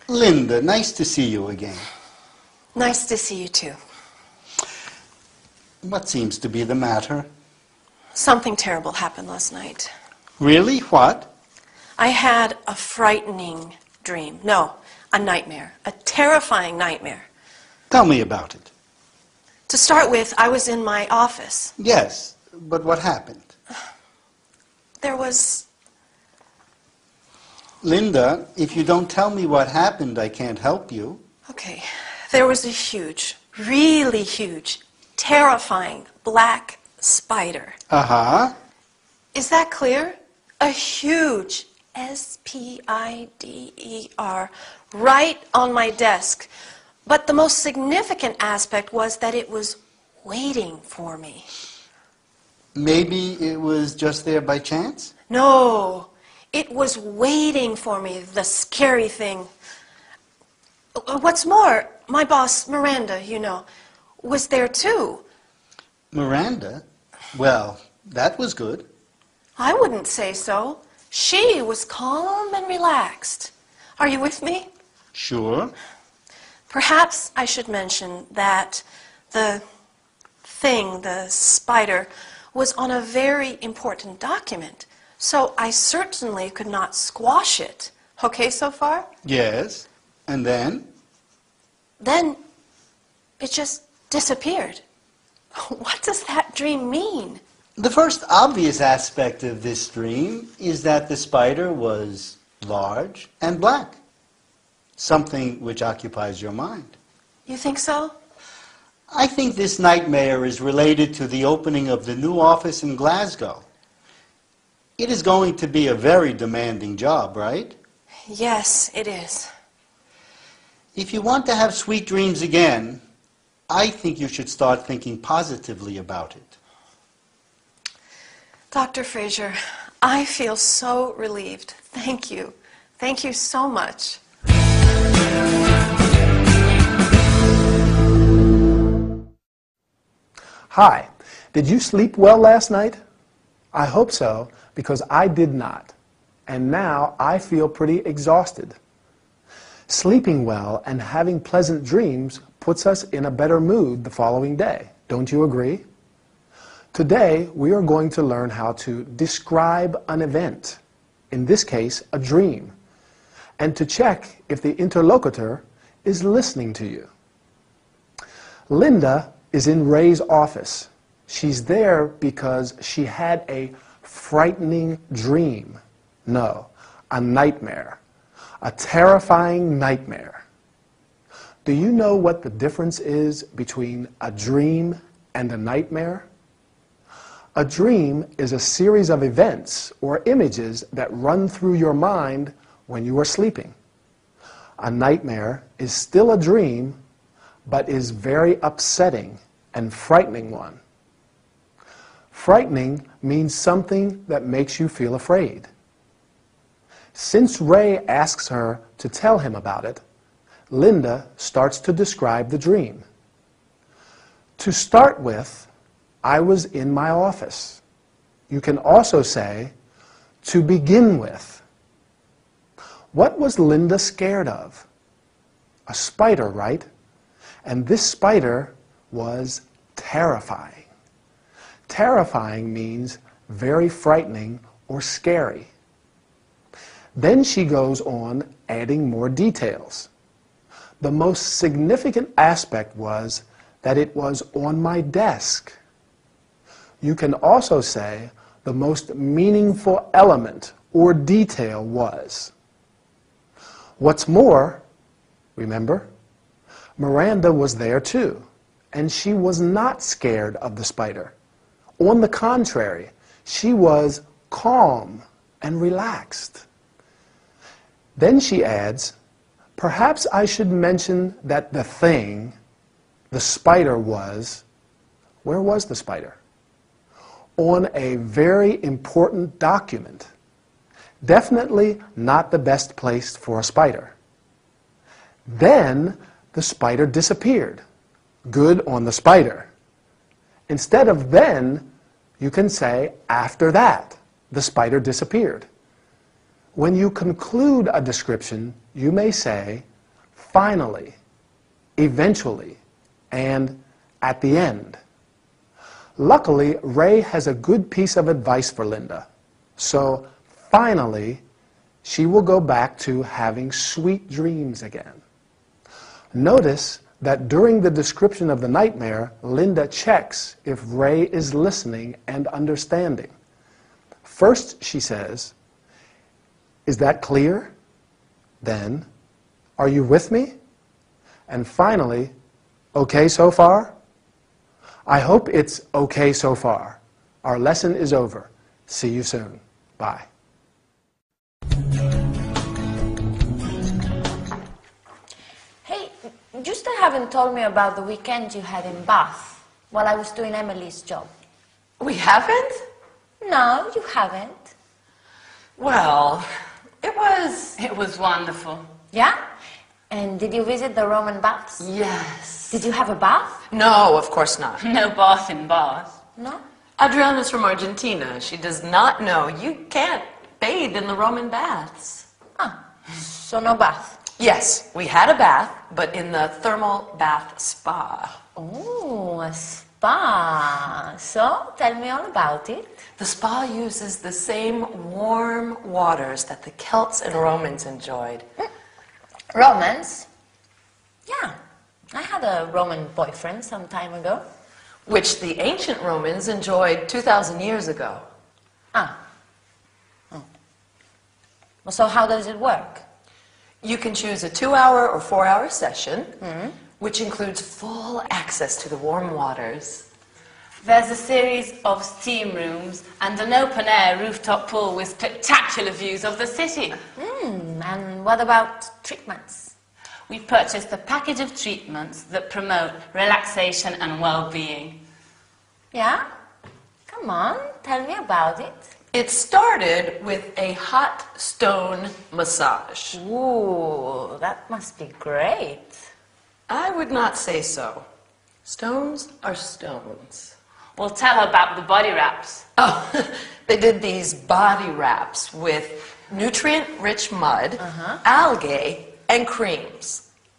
Linda, nice to see you again. Nice to see you too. What seems to be the matter? Something terrible happened last night. Really? What? I had a frightening dream. No, a nightmare. A terrifying nightmare. Tell me about it. To start with, I was in my office. Yes, but what happened? There was... Linda, if you don't tell me what happened, I can't help you. Okay. There was a huge, really huge, terrifying black spider. Uh-huh. Is that clear? A huge S-P-I-D-E-R right on my desk. But the most significant aspect was that it was waiting for me. Maybe it was just there by chance? No, it was waiting for me, the scary thing. What's more, my boss, Miranda, you know, was there too. Miranda? Well, that was good. I wouldn't say so. She was calm and relaxed. Are you with me? Sure. Perhaps I should mention that the thing, the spider, was on a very important document, so I certainly could not squash it. Okay so far? Yes. And then? Then it just disappeared. What does that dream mean? The first obvious aspect of this dream is that the spider was large and black, something which occupies your mind. You think so? I think this nightmare is related to the opening of the new office in Glasgow. It is going to be a very demanding job, right? Yes, it is. If you want to have sweet dreams again, I think you should start thinking positively about it. Dr. Fraser, I feel so relieved. Thank you. Thank you so much. Hi, did you sleep well last night? I hope so, because I did not. And now I feel pretty exhausted. Sleeping well and having pleasant dreams puts us in a better mood the following day. Don't you agree? Today, we are going to learn how to describe an event, in this case, a dream, and to check if the interlocutor is listening to you. Linda is in Ray's office. She's there because she had a frightening dream. No, a nightmare. A terrifying nightmare. Do you know what the difference is between a dream and a nightmare? A dream is a series of events or images that run through your mind when you are sleeping. A nightmare is still a dream, but is very upsetting and frightening one. Frightening means something that makes you feel afraid. Since Ray asks her to tell him about it, Linda starts to describe the dream. To start with, I was in my office. You can also say, to begin with. What was Linda scared of? A spider, right? And this spider was terrifying. Terrifying means very frightening or scary. Then she goes on adding more details. The most significant aspect was that it was on my desk. You can also say the most meaningful element or detail was. What's more, remember, Miranda was there too, and she was not scared of the spider. On the contrary, she was calm and relaxed. Then she adds, perhaps I should mention that the thing, the spider was, where was the spider? On a very important document. Definitely not the best place for a spider. Then the spider disappeared. Good on the spider. Instead of then, you can say after that, the spider disappeared. When you conclude a description, you may say, finally, eventually, and at the end. Luckily, Ray has a good piece of advice for Linda. So, finally, she will go back to having sweet dreams again. Notice that during the description of the nightmare, Linda checks if Ray is listening and understanding. First, she says, "Is that clear?" Then, "Are you with me?" And finally, "Okay so far?" I hope it's okay so far. Our lesson is over. See you soon. Bye. Hey, you still haven't told me about the weekend you had in Bath while I was doing Emily's job. We haven't? No, you haven't. Well, it was wonderful. Yeah? And did you visit the Roman baths? Yes. Did you have a bath? No, of course not. No bath in Bath. No? Adriana's from Argentina. She does not know you can't bathe in the Roman baths. Ah, so no bath. Yes, we had a bath, but in the thermal bath spa. Oh, a spa. So, tell me all about it. The spa uses the same warm waters that the Celts and Romans enjoyed. Romans? Yeah, I had a Roman boyfriend some time ago. Which the ancient Romans enjoyed 2,000 years ago. Ah. Oh. So how does it work? You can choose a 2-hour or 4-hour session, which includes full access to the warm waters. There's a series of steam rooms and an open-air rooftop pool with spectacular views of the city. And what about treatments? We purchased a package of treatments that promote relaxation and well-being. Yeah? Come on, tell me about it. It started with a hot stone massage. Ooh, that must be great. I would not say so. Stones are stones. We'll tell her about the body wraps. Oh, they did these body wraps with nutrient-rich mud, algae, and creams.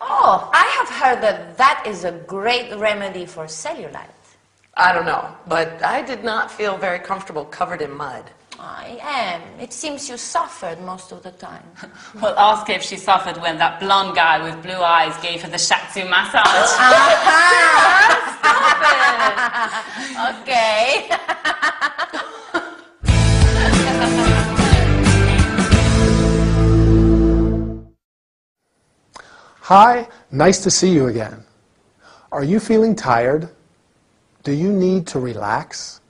Oh, I have heard that that is a great remedy for cellulite. I don't know, but I did not feel very comfortable covered in mud. I am. It seems you suffered most of the time. We'll ask her if she suffered when that blonde guy with blue eyes gave her the shiatsu massage. Stop it! Okay. Hi, nice to see you again. Are you feeling tired? Do you need to relax?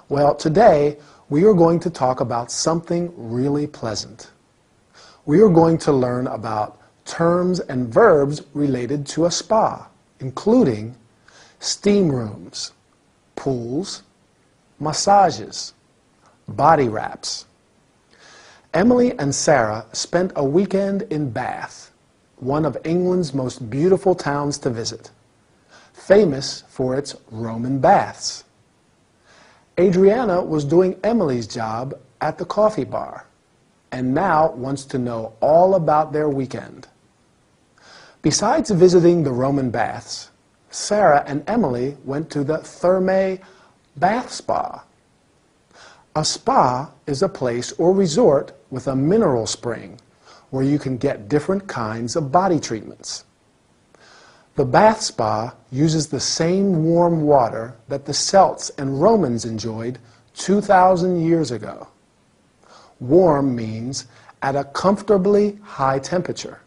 Well, today we are going to talk about something really pleasant. We are going to learn about terms and verbs related to a spa, including steam rooms, pools, massages, body wraps. Emily and Sarah spent a weekend in Bath, one of England's most beautiful towns to visit, famous for its Roman baths. Adriana was doing Emily's job at the coffee bar and now wants to know all about their weekend. Besides visiting the Roman baths, Sarah and Emily went to the Thermae Bath Spa. A spa is a place or resort with a mineral spring where you can get different kinds of body treatments. The bath spa uses the same warm water that the Celts and Romans enjoyed 2,000 years ago. Warm means at a comfortably high temperature.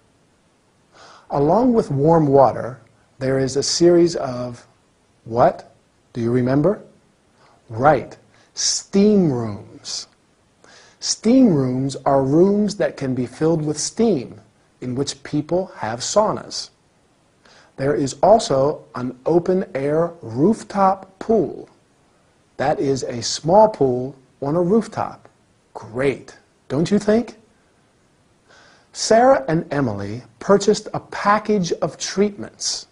Along with warm water, there is a series of, what? Do you remember? Right, steam rooms. Steam rooms are rooms that can be filled with steam, in which people have saunas. There is also an open-air rooftop pool. That is a small pool on a rooftop. Great, don't you think? Sarah and Emily purchased a package of treatments.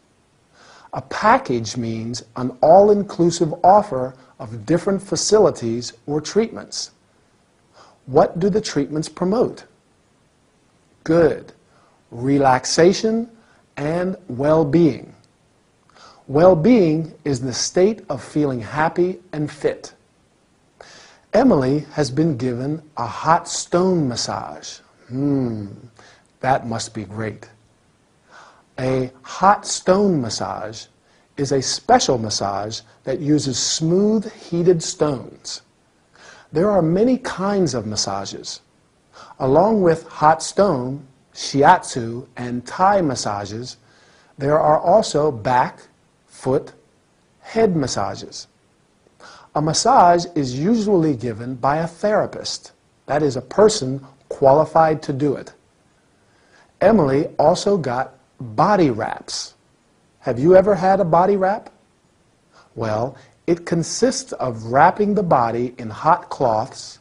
A package means an all-inclusive offer of different facilities or treatments. What do the treatments promote? Good. Relaxation, and well-being. Well-being is the state of feeling happy and fit. Emily has been given a hot stone massage. That must be great. A hot stone massage is a special massage that uses smooth, heated stones. There are many kinds of massages. Along with hot stone, shiatsu, and Thai massages, there are also back, foot, head massages. A massage is usually given by a therapist, that is, a person qualified to do it. Emily also got body wraps. Have you ever had a body wrap? Well, it consists of wrapping the body in hot cloths,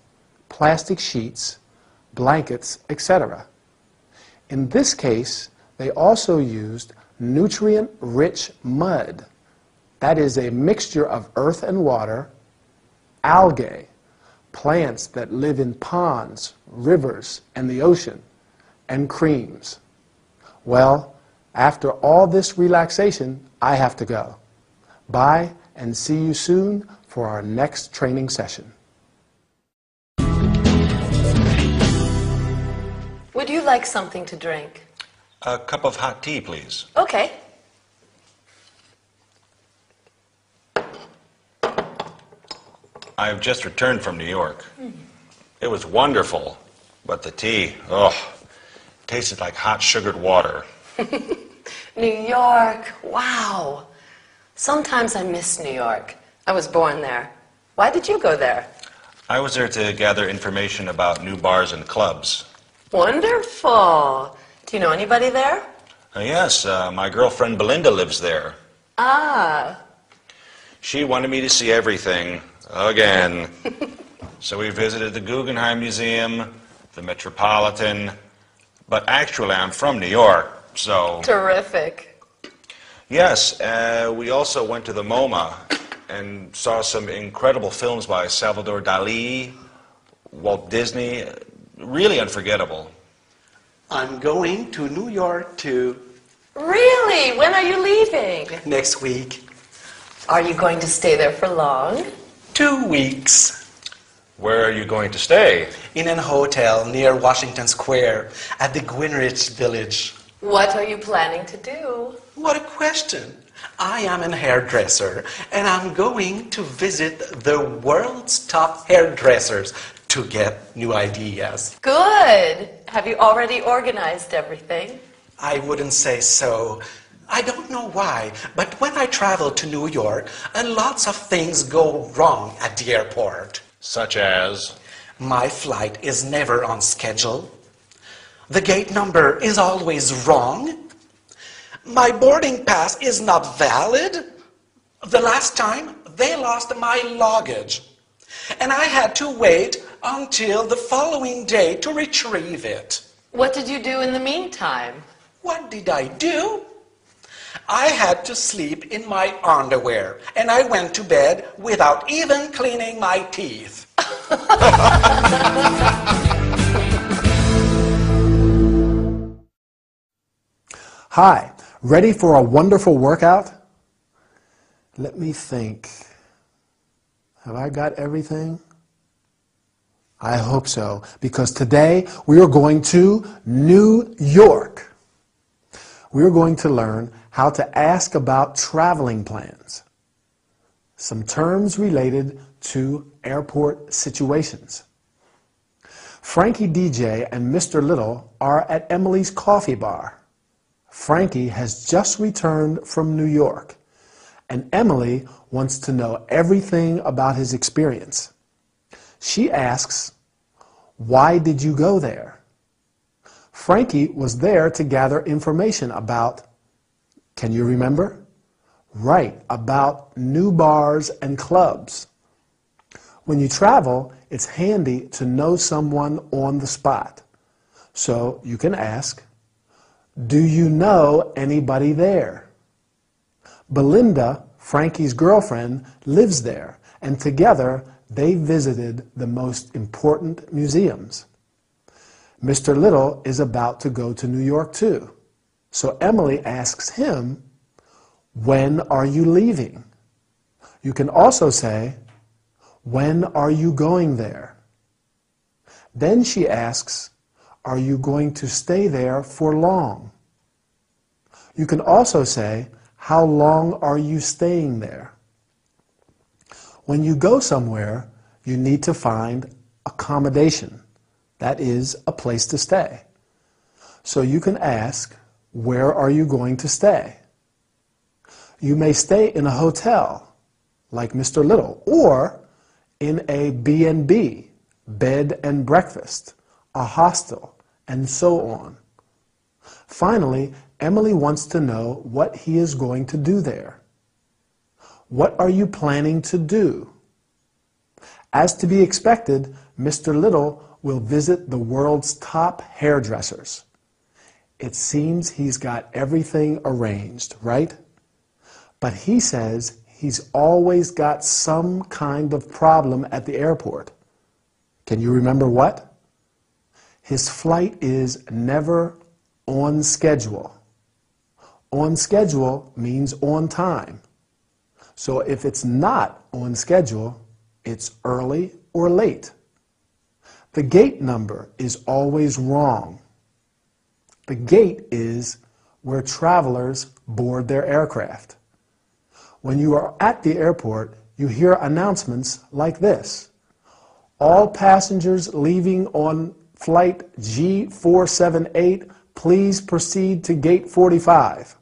plastic sheets, blankets, etc. In this case, they also used nutrient-rich mud. That is a mixture of earth and water, algae, plants that live in ponds, rivers, and the ocean, and creams. Well, after all this relaxation, I have to go. Bye, and see you soon for our next training session. Would you like something to drink? A cup of hot tea, please. Okay. I've just returned from New York. It was wonderful, but the tea, tasted like hot sugared water. New York, wow. Sometimes I miss New York. I was born there. Why did you go there? I was there to gather information about new bars and clubs. Wonderful. Do you know anybody there? Yes, my girlfriend Belinda lives there. Ah. She wanted me to see everything, again. So we visited the Guggenheim Museum, the Metropolitan, but actually I'm from New York, so... Terrific. Yes, we also went to the MoMA and saw some incredible films by Salvador Dali, Walt Disney. Really unforgettable. I'm going to New York too. Really? When are you leaving? Next week. Are you going to stay there for long? 2 weeks. Where are you going to stay? In a hotel near Washington Square at the Greenwich Village. What are you planning to do? What a question. I am a hairdresser and I'm going to visit the world's top hairdressers to get new ideas. Good. Have you already organized everything? I wouldn't say so. I don't know why, but when I travel to New York, lots of things go wrong at the airport. Such as? My flight is never on schedule. The gate number is always wrong. My boarding pass is not valid. The last time, they lost my luggage. And I had to wait until the following day to retrieve it. What did you do in the meantime? What did I do? I had to sleep in my underwear, and I went to bed without even cleaning my teeth. Hi, ready for a wonderful workout? Let me think. Have I got everything? I hope so, because today we are going to New York. We are going to learn how to ask about traveling plans, some terms related to airport situations. Frankie DJ and Mr. Little are at Emily's coffee bar. Frankie has just returned from New York, and Emily wants to know everything about his experience. She asks, "Why did you go there?" Frankie was there to gather information about, can you remember? Right, about new bars and clubs. When you travel, it's handy to know someone on the spot. So you can ask, do you know anybody there? Belinda, Frankie's girlfriend, lives there, and together they visited the most important museums. Mr. Little is about to go to New York too. So Emily asks him, when are you leaving? You can also say, when are you going there? Then she asks, are you going to stay there for long? You can also say, how long are you staying there? When you go somewhere, you need to find accommodation. That is, a place to stay. So you can ask, where are you going to stay? You may stay in a hotel, like Mr. Little, or in a B&B, bed and breakfast, a hostel, and so on. Finally, Emily wants to know what he is going to do there. What are you planning to do? As to be expected, Mr. Little will visit the world's top hairdressers. It seems he's got everything arranged, right? But he says he's always got some kind of problem at the airport. Can you remember what? His flight is never on schedule. On schedule means on time. So if it's not on schedule, it's early or late. The gate number is always wrong. The gate is where travelers board their aircraft. When you are at the airport, you hear announcements like this. All passengers leaving on flight G478, please proceed to gate 45.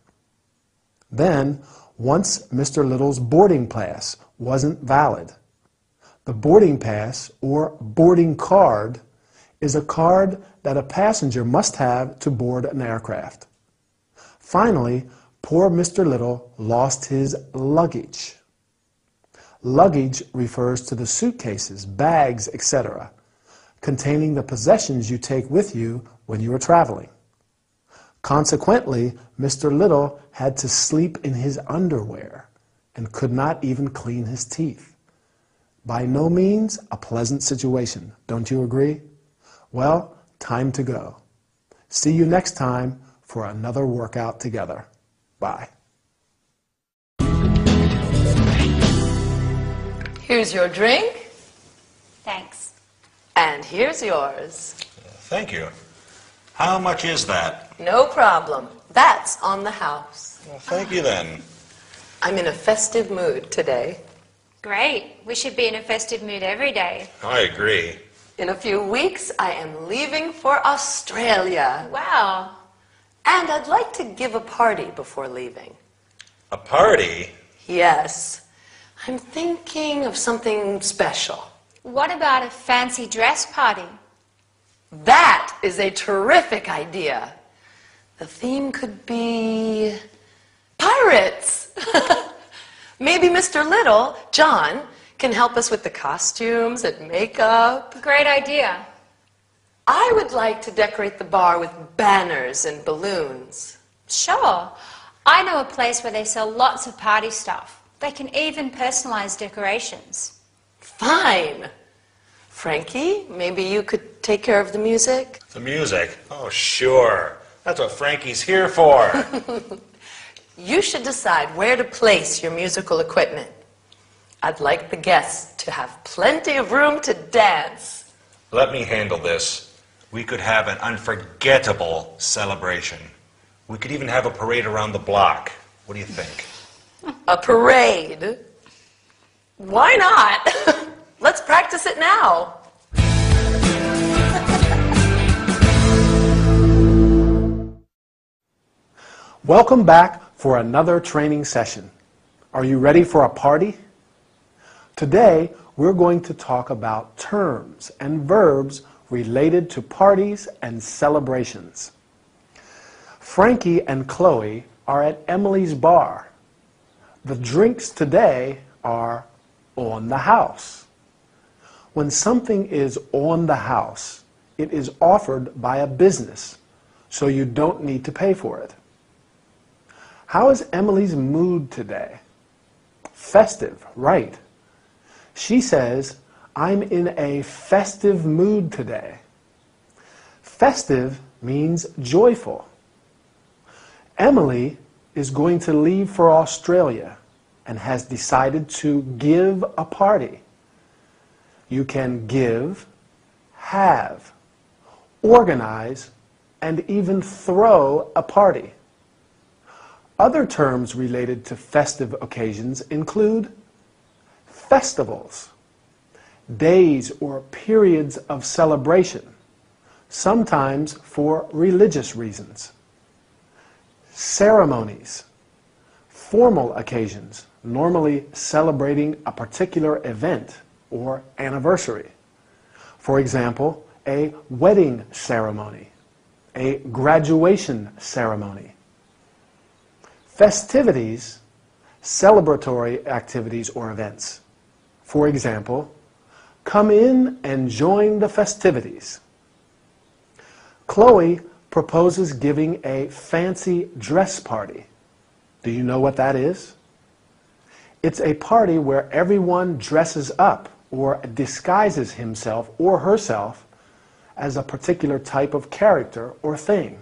Then, once Mr. Little's boarding pass wasn't valid. The boarding pass, or boarding card, is a card that a passenger must have to board an aircraft. Finally, poor Mr. Little lost his luggage. Luggage refers to the suitcases, bags, etc., containing the possessions you take with you when you are traveling. Consequently, Mr. Little had to sleep in his underwear and could not even clean his teeth. By no means a pleasant situation, don't you agree? Well, time to go. See you next time for another workout together. Bye. Here's your drink, Thanks. and here's yours. Thank you. How much is that? No problem. That's on the house. Well, thank you then. I'm in a festive mood today. Great. We should be in a festive mood every day. I agree. In a few weeks, I am leaving for Australia. Wow. And I'd like to give a party before leaving. A party? Yes. I'm thinking of something special. What about a fancy dress party? That is a terrific idea. The theme could be pirates. Maybe Mr. Little, John, can help us with the costumes and makeup. Great idea. I would like to decorate the bar with banners and balloons. Sure. I know a place where they sell lots of party stuff. They can even personalize decorations. Fine. Frankie, maybe you could take care of the music? The music? Oh, sure. That's what Frankie's here for. You should decide where to place your musical equipment. I'd like the guests to have plenty of room to dance. Let me handle this. We could have an unforgettable celebration. We could even have a parade around the block. What do you think? A parade? Why not? Let's practice it now. Welcome back for another training session. Are you ready for a party? Today, we're going to talk about terms and verbs related to parties and celebrations. Frankie and Chloe are at Emily's bar. The drinks today are on the house. When something is on the house, it is offered by a business, so you don't need to pay for it. How is Emily's mood today? Festive, right? She says, I'm in a festive mood today. Festive means joyful. Emily is going to leave for Australia and has decided to give a party. You can give, have, organize, and even throw a party. Other terms related to festive occasions include festivals, days or periods of celebration, sometimes for religious reasons, ceremonies, formal occasions, normally celebrating a particular event or anniversary. For example, a wedding ceremony, a graduation ceremony. Festivities, celebratory activities or events. For example, come in and join the festivities. Chloe proposes giving a fancy dress party. Do you know what that is? It's a party where everyone dresses up or disguises himself or herself as a particular type of character or thing.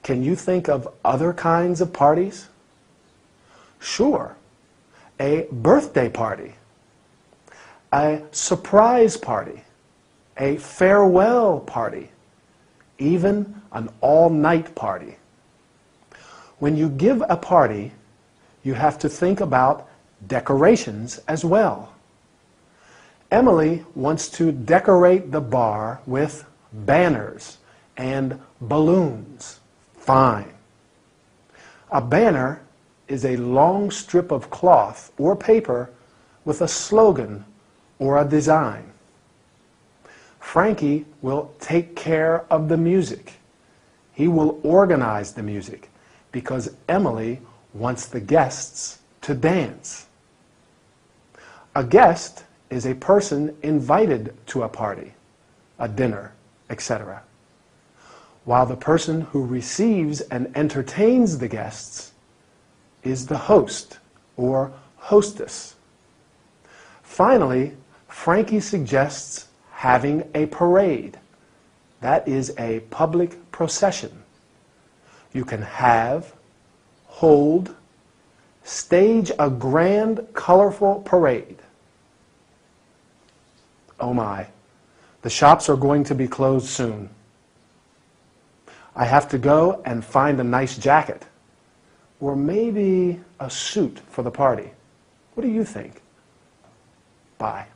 Can you think of other kinds of parties? Sure. A birthday party, a surprise party, a farewell party, even an all-night party. When you give a party, you have to think about decorations as well. Emily wants to decorate the bar with banners and balloons. Fine. A banner is a long strip of cloth or paper with a slogan or a design. Frankie will take care of the music. He will organize the music because Emily wants the guests to dance. A guest is a person invited to a party, a dinner, etc., while the person who receives and entertains the guests is the host or hostess. Finally, Frankie suggests having a parade. That is a public procession. You can have, hold, stage a grand, colorful parade. Oh my, the shops are going to be closed soon. I have to go and find a nice jacket, or maybe a suit for the party. What do you think? Bye.